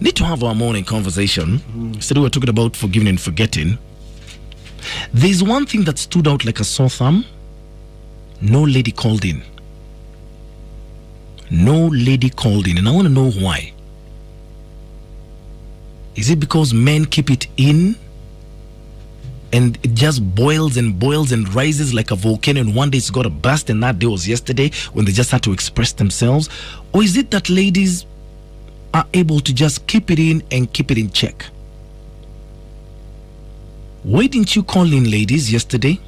need to have our morning conversation. Today we're talking about forgiving and forgetting. There's one thing that stood out like a sore thumb. No lady called in. No lady called in, and I want to know why. Is it because men keep it in and it just boils and boils and rises like a volcano, and one day it's got to burst, and that day was yesterday when they just had to express themselves? Or is it that ladies are able to just keep it in and keep it in check? Why didn't you call in, ladies, yesterday?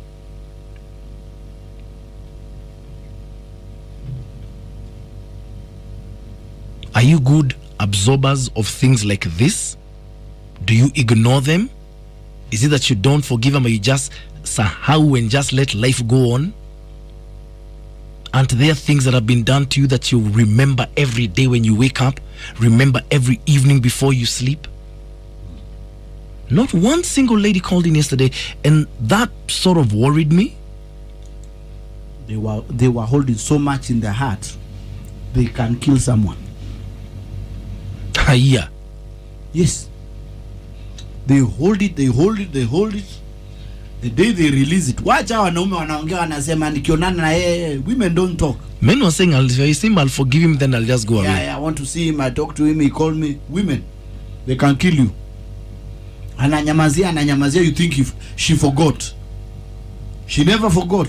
Are you good absorbers of things like this? Do you ignore them? Is it that you don't forgive them, or you just sahau and just let life go on? Aren't there things that have been done to you that you remember every day when you wake up? Remember every evening before you sleep? Not one single lady called in yesterday, and that sort of worried me. They were holding so much in their heart, they can kill someone. Yeah. Yes. They hold it. The day they release it. Wacha wanaume wanaongea wanasema nikionana na yeye, women don't talk. Men were saying, I'll forgive him, then I'll just go away. Yeah, I want to see him, I talk to him, he called me. Women, they can kill you. Ananyamazia, you think if she forgot. She never forgot.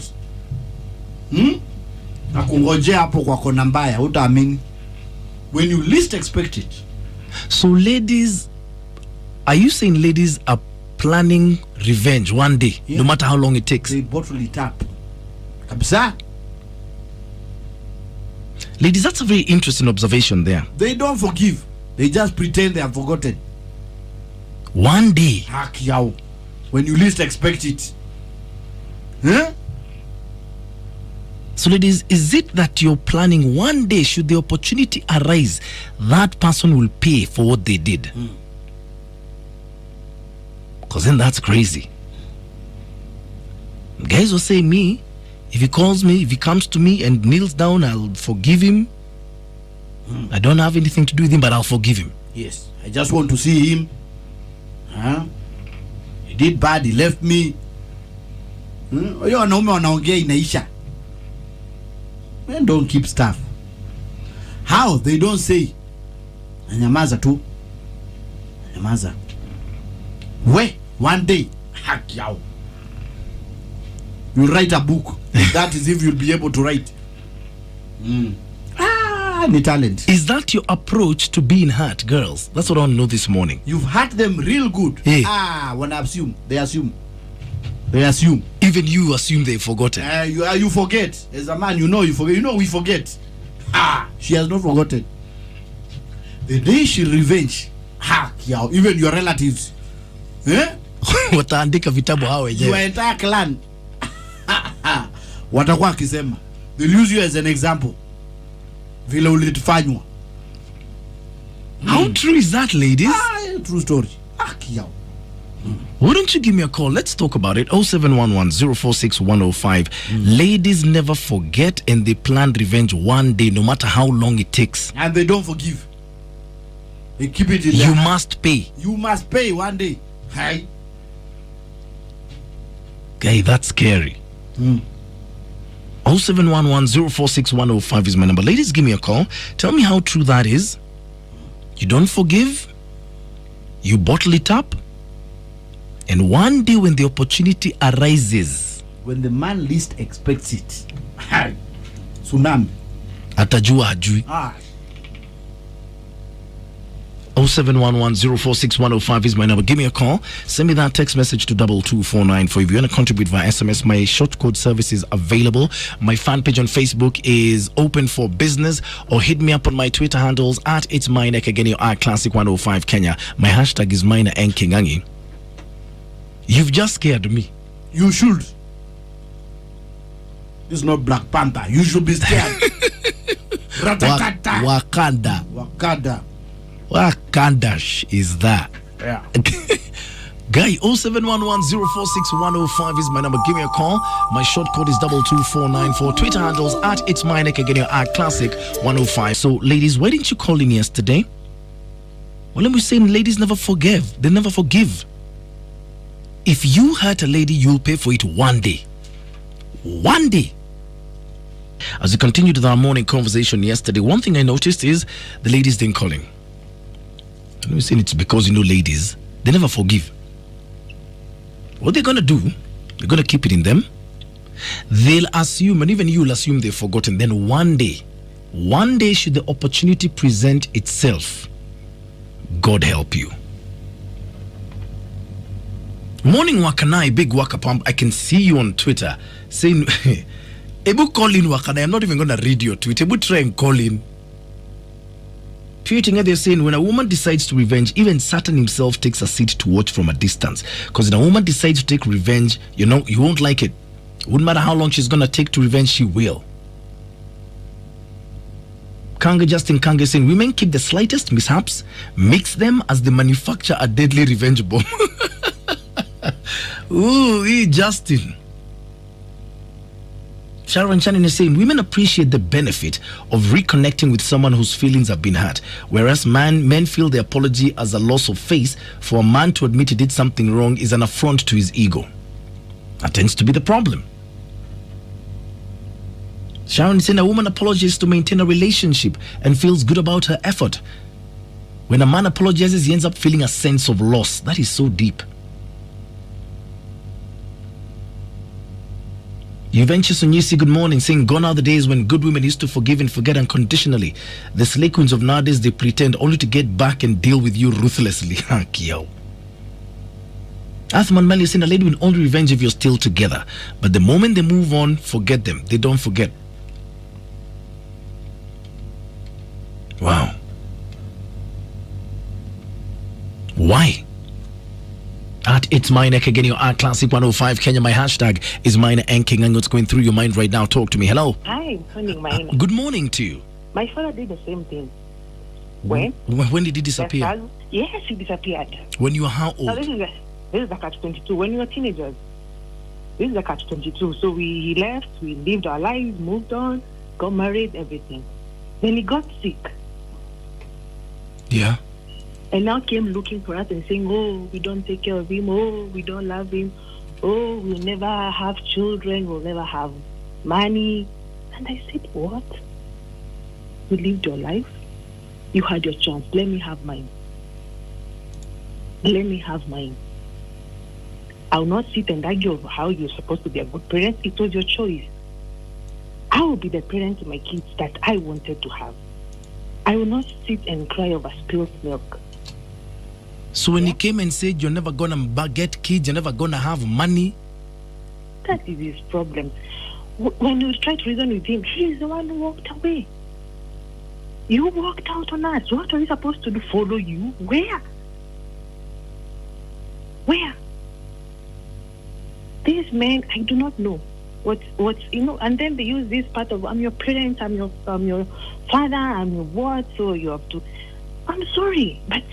Nakungojea hapo kwa kona mbaya, utaamini. When you least expect it. So ladies, are you saying ladies are planning revenge one day, no matter how long it takes? They bottle it up. Kabisa. Ladies, that's a very interesting observation there. They don't forgive. They just pretend they have forgotten. One day. Haki yao. When you least expect it. Huh? So ladies, is it that you're planning one day, should the opportunity arise, that person will pay for what they did? Because then that's crazy. Guys will say, me, if he calls me, if he comes to me and kneels down, I'll forgive him. I don't have anything to do with him, but I'll forgive him. Yes, I just want to see him. He did bad, he left me. Oyo wanaume wanaongea inaisha. Men don't keep stuff. How? They don't say. Anyamaza tu. Anyamaza. One day, haki yao. You write a book. That is if you'll be able to write. Ni talent. Is that your approach to being hurt, girls? That's what I want to know this morning. You've hurt them real good. Hey. When I assume. They assume. Even you assume they've forgotten. You forget. As a man, you forget. We forget. She has not forgotten. The day she revenge, even your relatives. Wataandika vitabu hao wenyewe. Your entire clan. Watakuwa kisema. They'll use you as an example. Vile ulitufanywa. How true is that, ladies? True story. Why don't you give me a call? Let's talk about it. 0711-046-105. Ladies never forget, and they plan revenge one day, no matter how long it takes. And they don't forgive. They keep it in You must pay. You must pay one day. Hi. Guy, that's scary. 0711-046-105 is my number. Ladies, give me a call. Tell me how true that is. You don't forgive. You bottle it up. And one day when the opportunity arises, when the man least expects it, tsunami. Atajua hajui. 0711-046-105 is my number. Give me a call. Send me that text message to 22494. If you want to contribute via SMS, my short code service is available. My fan page on Facebook is open for business, or hit me up on my Twitter handles at It's Minor Kageni or Classic 105 Kenya. My hashtag is Minor and Kingangi. You've just scared me. You should. This is not Black Panther. You should be scared. Wakanda. What kandash is that? Yeah. Guy, 0711-046-105 is my number. Give me a call. My short code is 22494. Twitter handles at It's My Neck again, at Classic 105. So, ladies, why didn't you call in yesterday? Well, let me say, ladies never forgive. They never forgive. If you hurt a lady, you'll pay for it one day. One day. As we continued with our morning conversation yesterday, one thing I noticed is the ladies didn't call in. Let me say it's because, ladies, they never forgive. What they're going to do, they're going to keep it in them. They'll assume, and even you'll assume they've forgotten. Then one day, should the opportunity present itself, God help you. Morning Wakanai, big Waka Pump. I can see you on Twitter saying, Ebu call in Wakanai. I'm not even going to read your tweet. Ebu try and call in. Tweeting, they're saying, when a woman decides to revenge, even Satan himself takes a seat to watch from a distance. Because when a woman decides to take revenge, you won't like it. Wouldn't matter how long she's going to take to revenge, she will. Justin Kange saying, women keep the slightest mishaps, mix them as they manufacture a deadly revenge bomb. Ooh, Justin. Sharon Channing is saying, women appreciate the benefit of reconnecting with someone whose feelings have been hurt, whereas men feel the apology as a loss of face. For a man to admit he did something wrong is an affront to his ego. That tends to be the problem. Sharon is saying, a woman apologizes to maintain a relationship and feels good about her effort. When a man apologizes, he ends up feeling a sense of loss. That is so deep. Juventus Onyisi, good morning, saying, gone are the days when good women used to forgive and forget unconditionally. The slay queens of nowadays, they pretend only to get back and deal with you ruthlessly. Kiyo. Athman Mali is saying, a lady will only revenge if you're still together. But the moment they move on, forget them. They don't forget. Wow. Why? At It's Mine again, your Art Classic 105 Kenya. My hashtag is Mine and King. And what's going through your mind right now? Talk to me. Hello. Hi, morning, Mine. Good morning to you. My father did the same thing. When did he disappear? Yes, he disappeared. When you were how old? Now, this is the catch-22. When we were teenagers, this is the catch-22. So we left, we lived our lives, moved on, got married, everything. Then he got sick. Yeah. And now came looking for us and saying, oh, we don't take care of him. Oh, we don't love him. Oh, we'll never have children. We'll never have money. And I said, what? You lived your life. You had your chance. Let me have mine. Let me have mine. I will not sit and argue over how you're supposed to be a good parent. It was your choice. I will be the parent to my kids that I wanted to have. I will not sit and cry over spilled milk. So when he came and said you're never gonna get kids, you're never gonna have money, that is his problem. When you try to reason with him, he is the one who walked away. You walked out on us. What are we supposed to do? Follow you? Where? Where? These men, I do not know what's and then they use this part of, I'm your parent, I'm your father, I'm your what, so you have to. I'm sorry, but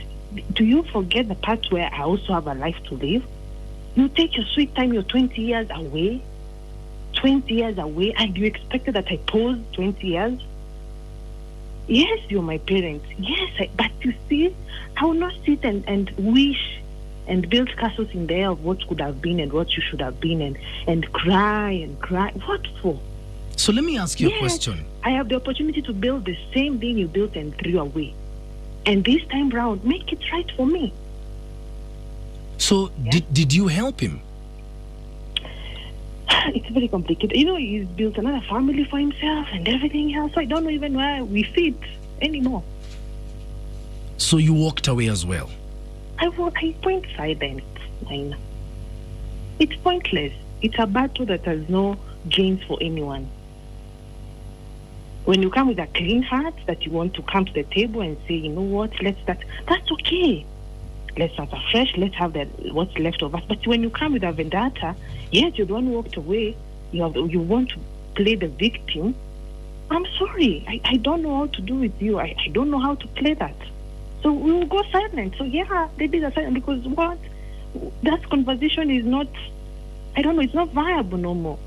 do you forget the part where I also have a life to live? You take your sweet time, you're 20 years away, and you expected that I pause 20 years? Yes, you're my parents. Yes, but you see, I will not sit and wish and build castles in there of what could have been and what you should have been and cry. What for? So let me ask you a question. I have the opportunity to build the same thing you built and threw away. And this time round, make it right for me. So did you help him? It's very complicated. He's built another family for himself and everything else. So I don't know even where we fit anymore. So you walked away as well? I point silent. It's pointless. It's a battle that has no gains for anyone. When you come with a clean heart that you want to come to the table and say, you know what, let's start, that's okay. Let's start afresh, let's have what's left of us. But when you come with a vendetta, yes, you're the one who walked away, you want to play the victim. I'm sorry, I don't know how to do with you. I don't know how to play that. So we will go silent. So yeah, they did a silent because what? That conversation is not, I don't know, it's not viable no more.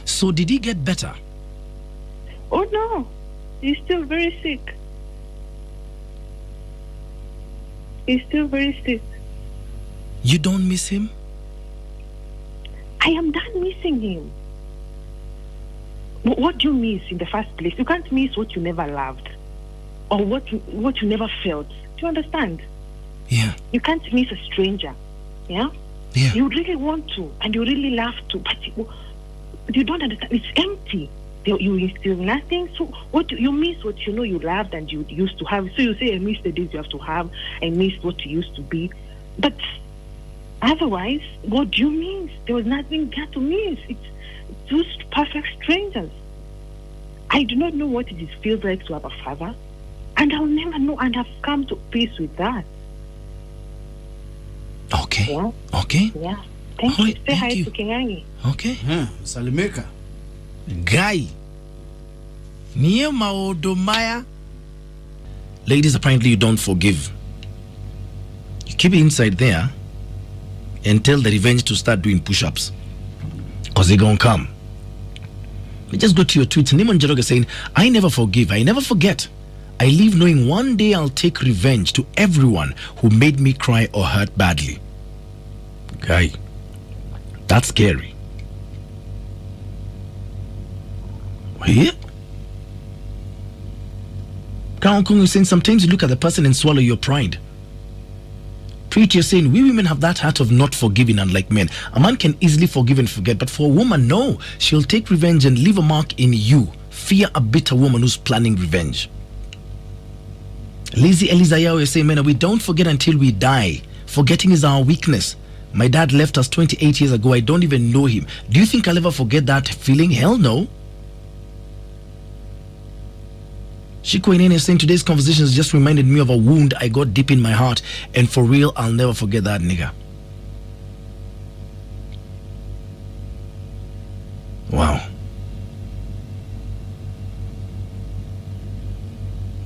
So did he get better? Oh no, he's still very sick. He's still very sick. You don't miss him? I am done missing him. What do you miss in the first place? You can't miss what you never loved or what you never felt. Do you understand? Yeah. You can't miss a stranger. Yeah? Yeah. You really want to and you really love to, but you don't understand. It's empty. You instill nothing. So what you miss what you know you loved and you used to have. So you say, I miss the days you have to have. I miss what you used to be. But otherwise, what do you miss? There was nothing there to miss. It's just perfect strangers. I do not know what it feels like to have a father. And I'll never know, and I've come to peace with that. Okay. Yeah. Okay. Yeah. Thank All you. right, Say thank hi you. to Kingangi. Okay. Salimeka. Guy. Niye maodo maya. Ladies, apparently you don't forgive. You keep it inside there and tell the revenge to start doing push-ups. Because they're going to come. We just go to your tweets. Nimon Jeroga saying, I never forgive. I never forget. I live knowing one day I'll take revenge to everyone who made me cry or hurt badly. Guy, that's scary. Here? Kang Kung is saying, sometimes you look at the person and swallow your pride. Preach, you're saying, we women have that heart of not forgiving, unlike men. A man can easily forgive and forget, but for a woman, no. She'll take revenge and leave a mark in you. Fear a bitter woman who's planning revenge. Lazy Elizayao is saying, man, we don't forget until we die. Forgetting is our weakness. My dad left us 28 years ago. I don't even know him. Do you think I'll ever forget that feeling? Hell no. Shiko Inene is saying, today's conversation has just reminded me of a wound I got deep in my heart, and for real, I'll never forget that nigga. Wow.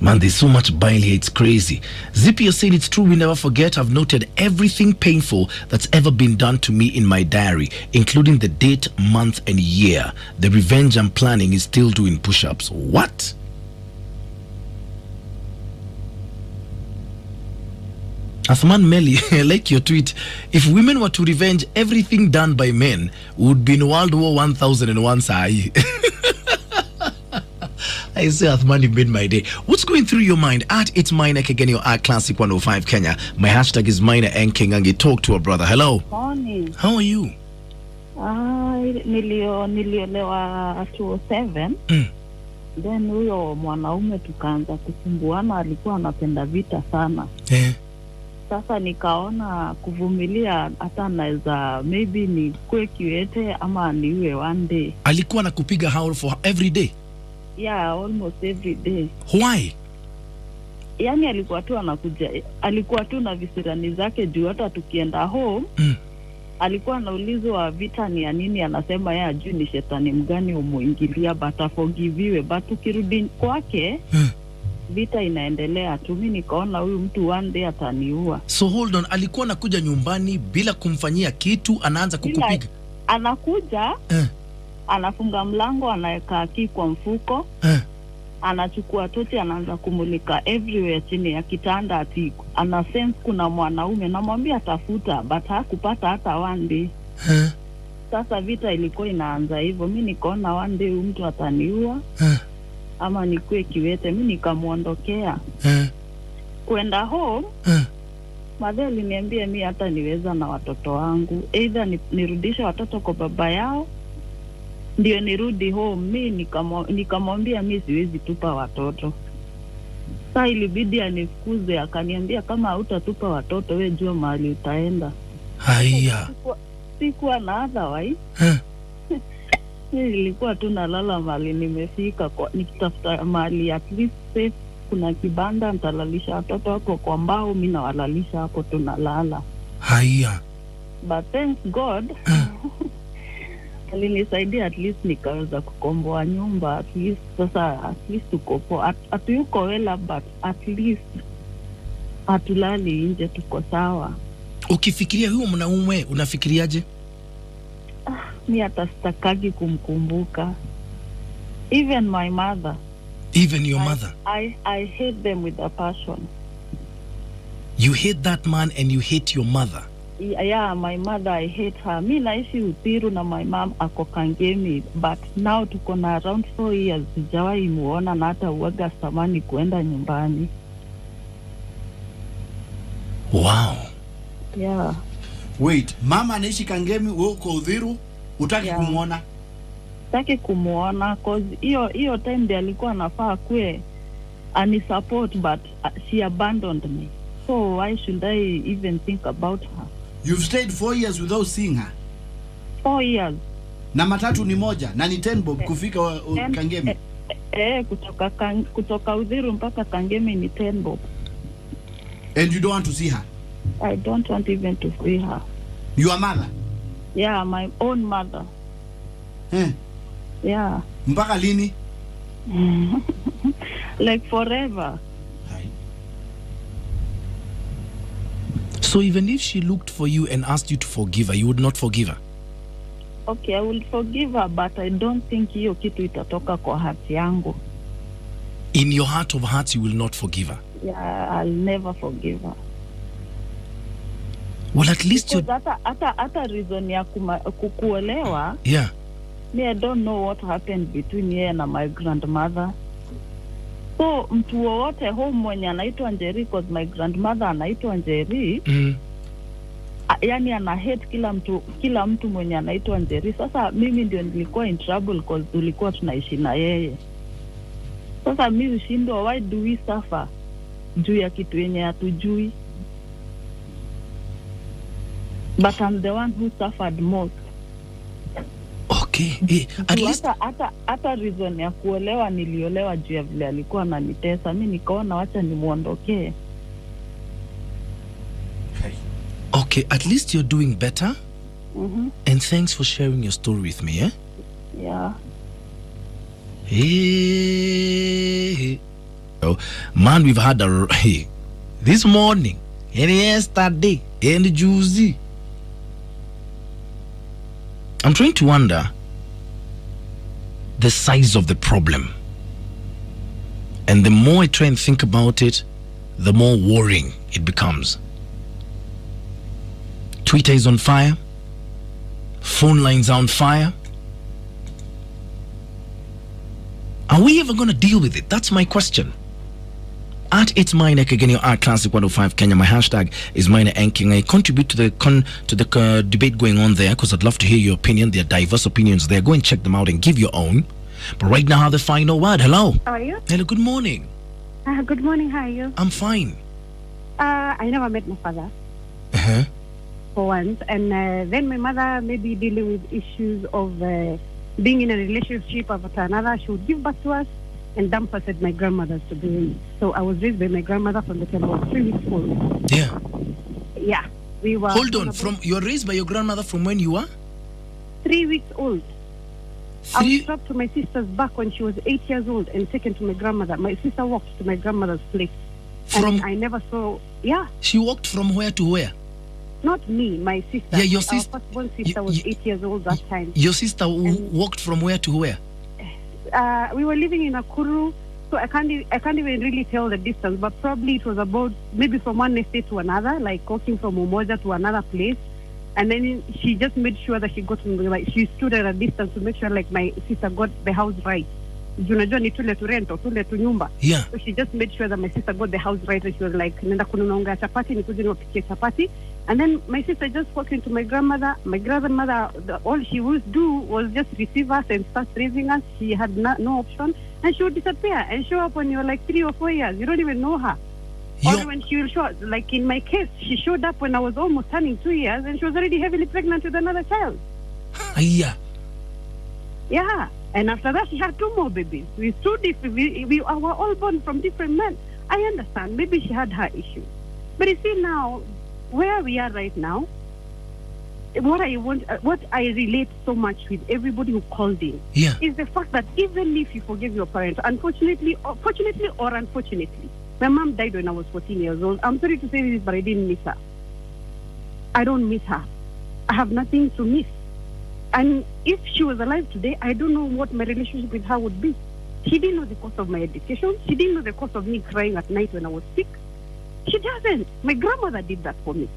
Man, there's so much bile here, it's crazy. Zippy said, it's true, we never forget. I've noted everything painful that's ever been done to me in my diary, including the date, month, and year. The revenge I'm planning is still doing push-ups. What? Athman Meli, I like your tweet. If women were to revenge everything done by men, we would be in World War 1001, Sai. I say, Athman, you made my day. What's going through your mind? At It's Minor again, your at Classic 105 Kenya. My hashtag is Minor and Kingangi. Talk to a brother. Hello. Morning. How are you? Niliolewa 207. Then huyo mwanaume tukaanza kusumbuana, alikuwa anapenda vita sana. Sasa nikaona kuvumilia hata naweza maybe ni kwe kiwete ama niwe one day. Alikuwa anakupiga how for every day? Yeah, almost every day. Why? Yani alikuwa tu anakuja, alikuwa tu na visirani zake juu hata tukienda home alikuwa anaulizwa vita ni ya nini, anasema yeye ajui ni shetani mgani umuingilia, but aforgiviwe. But ukirudi kwake vita inaendelea tu. Mimi nikaona huyu mtu one day ataniua. So hold on, alikuwa anakuja nyumbani bila kumfanyia kitu, anaanza kukupiga? Anakuja anafunga mlango, anaweka key kwa mfuko, anachukua tochi, anaanza kumulika everywhere chini ya kitanda, ati ana sense kuna mwanaume. Namwambia tafuta, but hakupata hata one day. Sasa vita ilikuwa inaanza hivyo. Mimi nikaona one day mtu ataniua ama nikue kiwete. Mimi nikamuondokea kwenda home. Madhe aliniambia mimi hata niweza na watoto wangu, either nirudishe watoto kwa baba yao ndio nirudi home. Mimi nikamwambia mimi siwezi tupa watoto. Sasa ilibidi anifukuze, akaniambia kama hutatupa watoto wewe jua mahali utaenda. Haya. Sikuwa na otherwise. Nilikuwa tu nalala mahali nimefika, nikitafuta mahali at least safe, kuna kibanda nitalalisha watoto wako kwa mbao, mimi nawalalisha hapo tunalala. Haya. But thank God alinisaidia, at least nikaweza kukomboa nyumba. At least sasa, at least tuko hatuyuko wela, but at least hatulali nje, tuko sawa. Ukifikiria huyo mwanaume unafikiriaje? Mimi hata sitakagi kumkumbuka. Even my mother. Even your mother? I hate them with a passion. You hate that man and you hate your mother. Yeah, my mother, I hate her. Mi naishi Uthiru na my mom ako Kangemi, but now tuko na around 4 years sijawahi muona na hata uwaga samani kuenda nyumbani. Wow. Yeah. Wait, mama anaishi Kangemi, wewe uko Uthiru, utaki kumuona? Sitaki kumuona cause hiyo time ndiye alikuwa anafaa kwe ani support, but she abandoned me. So why should I even think about her? You've stayed 4 years without seeing her. 4 years. Na matatu ni moja na ni 10 bob kufika Kangemi. Kutoka Uthiru mpaka Kangemi ni 10 bob. And you don't want to see her? I don't want even to see her. Your mother? Yeah, my own mother. Yeah. Mpaka lini? Like forever. So even if she looked for you and asked you to forgive her, you would not forgive her? Okay, I will forgive her, but I don't think hiyo kitu itatoka kwa hati yangu. In your heart of hearts, you will not forgive her? Yeah, I'll never forgive her. Well, at least you... Hata reason ya kukuelewa. Yeah. Me, I don't know what happened between yeye na my grandmother. So mtu wowote home mwenye anaitwa Njeri, cause my grandmother anaitwa Njeri. Yani ana hate kila mtu mwenye anaitwa Njeri. Sasa mimi ndio nilikuwa in trouble cause tulikuwa tunaishi na yeye. Sasa mimi ushindwa, why do we suffer juu ya kitu yenye hatujui? But I'm the one who suffered most. Okay. At least hata reason ya kuolewa niliolewa juu ya vile alikuwa ananitesa. Mimi nikaona wacha nimuondokee. Okay, at least you're doing better. And thanks for sharing your story with me, eh? Yeah. Hey. Oh, man, we've had this morning and yesterday and Tuesday. I'm trying to wonder the size of the problem. And the more I try and think about it, the more worrying it becomes. Twitter is on fire. Phone lines are on fire. Are we ever going to deal with it? That's my question. At It's Mine again, your Art Classic 105 Kenya. My hashtag is Mine Anking. I contribute to the debate going on there because I'd love to hear your opinion. There are diverse opinions there. Go and check them out and give your own. But right now, the final word. Hello. How are you? Hello. Good morning. Good morning. How are you? I'm fine. I never met my father. For once, and then my mother maybe dealing with issues of being in a relationship after another. She would give birth to us and dump us at my grandmother's to be in. So I was raised by my grandmother from the time I was 3 weeks old. Yeah. Yeah. We were. Hold on. You were raised by your grandmother from when you were 3 weeks old. I was dropped to my sister's back when she was 8 years old and taken to my grandmother. My sister walked to my grandmother's place. And I never saw. Yeah. She walked from where to where? Not me, my sister. Yeah, your sister. Our firstborn sister was 8 years old that time. Your sister walked from where to where? We were living in Nakuru, so I can't even really tell the distance, but probably it was about maybe from one estate to another, like walking from Umoja to another place. And then she just made sure that she she stood at a distance to make sure like my sister got the house right. Junajua ni tule tu rent or tule tu nyumba. Yeah. So she just made sure that my sister got the house right, and she was like, nenda kununua unga chapati, nikuje niwapikie chapati. And then my sister just walked into my grandmother. My grandmother, all she would do was just receive us and start raising us. She had no option. And she would disappear and show up when you're like 3 or 4 years. You don't even know her. Or when she will show up, like in my case, she showed up when I was almost turning 2 years and she was already heavily pregnant with another child. Yeah. Yeah. And after that, she had 2 more babies. We were all born from different men. I understand. Maybe she had her issues. But you see now, where we are right now, what I relate so much with everybody who called in is the fact that even if you forgive your parents, fortunately or unfortunately, my mom died when I was 14 years old. I'm sorry to say this, but I didn't miss her. I don't miss her. I have nothing to miss. And if she was alive today, I don't know what my relationship with her would be. She didn't know the cost of my education. She didn't know the cost of me crying at night when I was sick. She doesn't. My grandmother did that for me.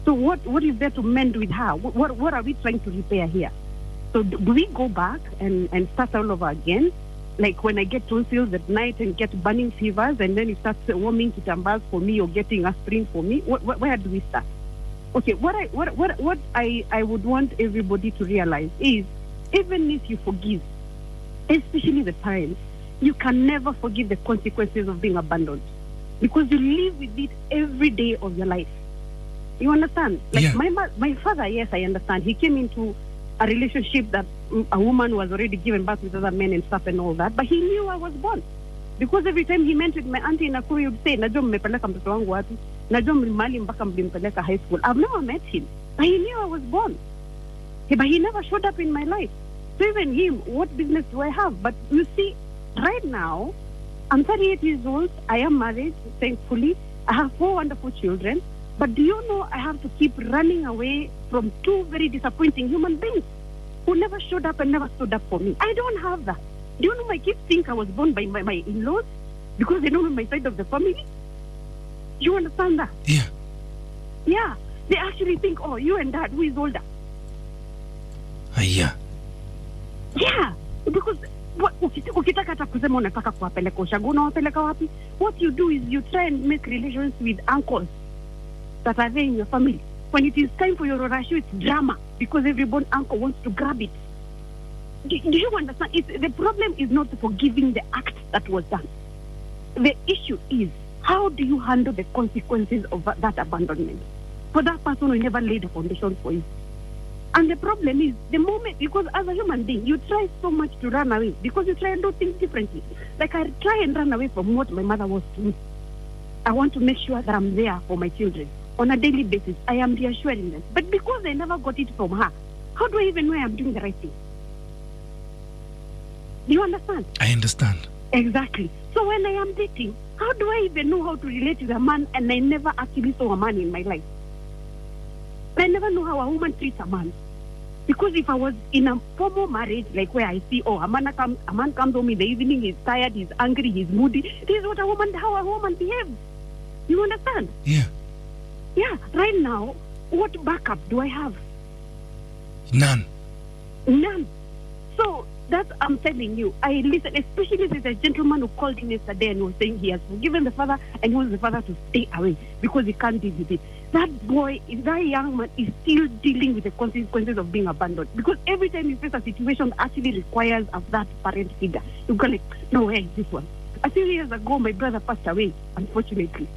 So what is there to mend with her? What are we trying to repair here? So do we go back and start all over again? Like when I get tonsils at night and get burning fevers, and then it starts warming kitambas for me or getting aspirin for me. Where do we start? Okay, what I would want everybody to realize is, even if you forgive, especially the parents, you can never forgive the consequences of being abandoned, because you live with it every day of your life. You understand? Like Yeah. my father, yes, I understand. He came into a relationship that a woman was already given birth with other men and stuff and all that, but he knew I was born. Because every time he met with my auntie in Nakuru, he would say, najua mmepeleka mtoto wangu wapi? Najua mlimali mpaka mlimpeleka high school. I've never met him, but he knew I was born. But he never showed up in my life. So even him, what business do I have? But you see, right now, I'm 38 years old. I am married, thankfully. I have 4 wonderful children. But do you know I have to keep running away from 2 very disappointing human beings who never showed up and never stood up for me? I don't have that. Do you know my kids think I was born by my in-laws because they don't know my side of the family? You understand that? Yeah. Yeah. They actually think, oh, you and dad, who is older? Yeah. Yeah. Because ukitaka hata kusema unataka kuwapeleka ushago, unawapeleka wapi? What you do is you try and make relations with uncles that are there in your family. When it is time for your orashu, it's drama because every born uncle wants to grab it. Do you understand? The problem is not forgiving the act that was done. The issue is, how do you handle the consequences of that abandonment for that person who never laid a foundation for you? And the problem is, the moment, because as a human being, you try so much to run away because you try and do things differently. Like I try and run away from what my mother was doing. I want to make sure that I'm there for my children. On a daily basis, I am reassuring them. But because I never got it from her, how do I even know I am doing the right thing? Do you understand? I understand. Exactly. So when I am dating, how do I even know how to relate with a man and I never actually saw a man in my life? I never know how a woman treats a man. Because if I was in a formal marriage, like where I see, oh, a man comes home in the evening, he's tired, he's angry, he's moody. This is how a woman behaves. You understand? Yeah. Yeah. Right now, what backup do I have? None. None. So that's, I'm telling you, I listen, especially there's a gentleman who called in yesterday and was saying he has forgiven the father and he wants the father to stay away because he can't deal with it. That boy, that young man is still dealing with the consequences of being abandoned, because every time you face a situation that actually requires of that parent figure, you go like, no, where is this one? A few years ago, my brother passed away, unfortunately,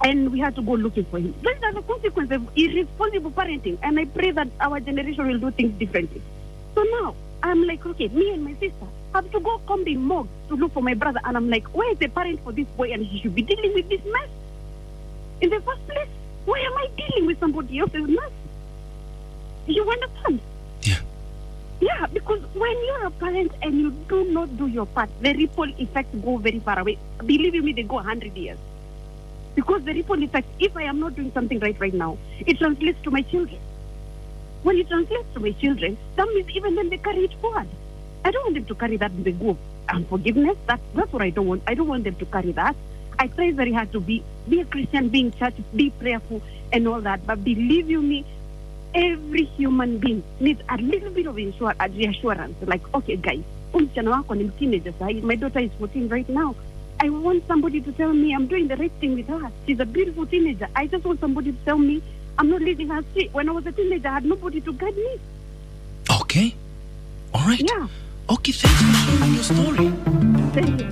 and we had to go looking for him. Those are the consequences of irresponsible parenting, and I pray that our generation will do things differently. So now, I'm like, okay, me and my sister have to go comb the morgue to look for my brother, and I'm like, where is the parent for this boy? And he should be dealing with this mess in the first place. Why am I dealing with somebody else's mess? You understand? Yeah. Yeah, because when you're a parent and you do not do your part, the ripple effects go very far away. Believe you me, they go 100 years. Because the ripple effect, if I am not doing something right now, it translates to my children. When it translates to my children, that means even then they carry it forward. I don't want them to carry that in the go of unforgiveness. That's what I don't want. I don't want them to carry that. I try very hard to be a Christian, be in church, be prayerful and all that. But believe you me, every human being needs a little bit of reassurance. Like, okay, guys, my daughter is 14 right now. I want somebody to tell me I'm doing the right thing with her. She's a beautiful teenager. I just want somebody to tell me I'm not leaving her astray. When I was a teenager, I had nobody to guide me. Okay. All right. Yeah. Okay, thanks for sharing your story. Thank you.